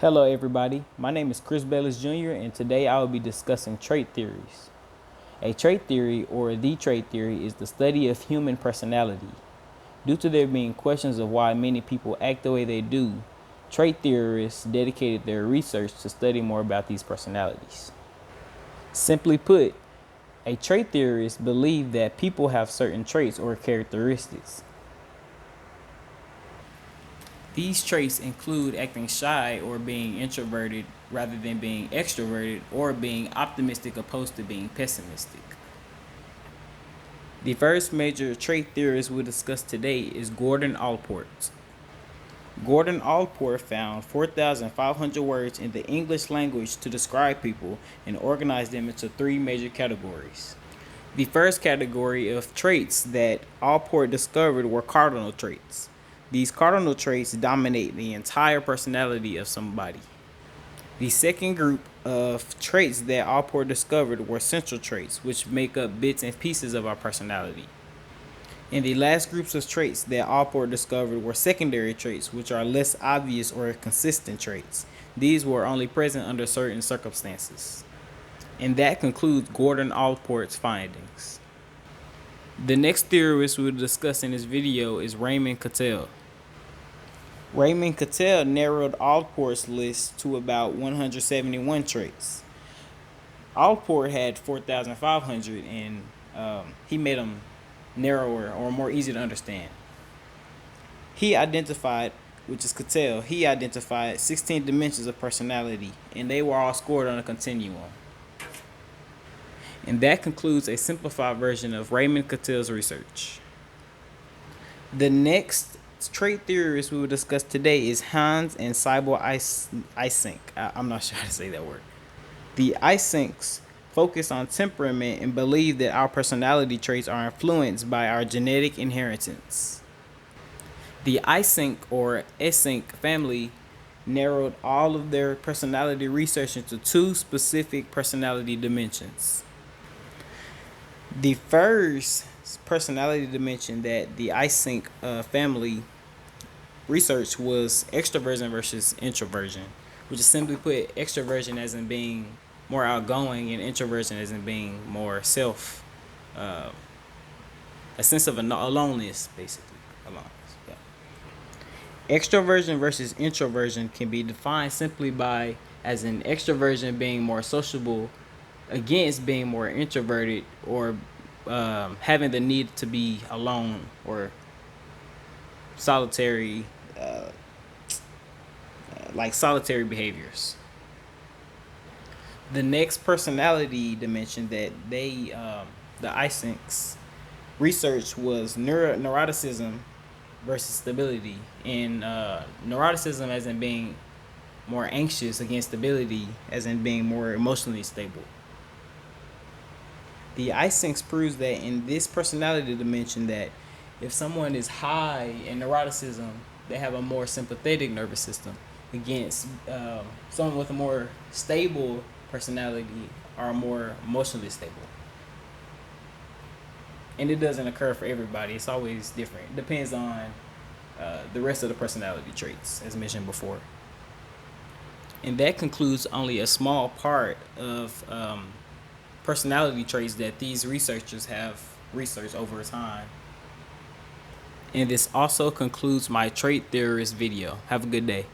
Hello everybody, my name is Chris Bellis Jr. and today I will be discussing trait theories. A trait theory or the trait theory is the study of human personality. Due to there being questions of why many people act the way they do, trait theorists dedicated their research to study more about these personalities. Simply put, a trait theorist believes that people have certain traits or characteristics. These traits include acting shy or being introverted rather than being extroverted, or being optimistic opposed to being pessimistic. The first major trait theorist we'll discuss today is Gordon Allport. Gordon Allport found 4,500 words in the English language to describe people and organized them into three major categories. The first category of traits that Allport discovered were cardinal traits. These cardinal traits dominate the entire personality of somebody. The second group of traits that Allport discovered were central traits, which make up bits and pieces of our personality. And the last groups of traits that Allport discovered were secondary traits, which are less obvious or consistent traits. These were only present under certain circumstances. And that concludes Gordon Allport's findings. The next theorist we'll discuss in this video is Raymond Cattell. Raymond Cattell narrowed Allport's list to about 171 traits. Allport had 4,500 and he made them narrower or more easy to understand. He identified 16 dimensions of personality, and they were all scored on a continuum. And that concludes a simplified version of Raymond Cattell's research. The next trait theorist we will discuss today is Hans and Sybil Eysenck. I'm not sure how to say that word. The Eysencks focus on temperament and believe that our personality traits are influenced by our genetic inheritance. The Eysenck or Eysenck family narrowed all of their personality research into two specific personality dimensions. The first personality dimension that the Eysenck family research was extroversion versus introversion, which is simply put extroversion as in being more outgoing and introversion as in being more a sense of aloneness, basically. Aloneness, yeah. Extroversion versus introversion can be defined simply by as an extroversion being more sociable against being more introverted, or having the need to be alone or solitary, like solitary behaviors. The next personality dimension that the Eysencks research was neuroticism versus stability. And neuroticism as in being more anxious against stability as in being more emotionally stable. The Eysencks proves that in this personality dimension that if someone is high in neuroticism, they have a more sympathetic nervous system against someone with a more stable personality are more emotionally stable. And it doesn't occur for everybody. It's always different. It depends on the rest of the personality traits, as mentioned before. And that concludes only a small part of personality traits that these researchers have researched over time. And this also concludes my trait theorist video. Have a good day.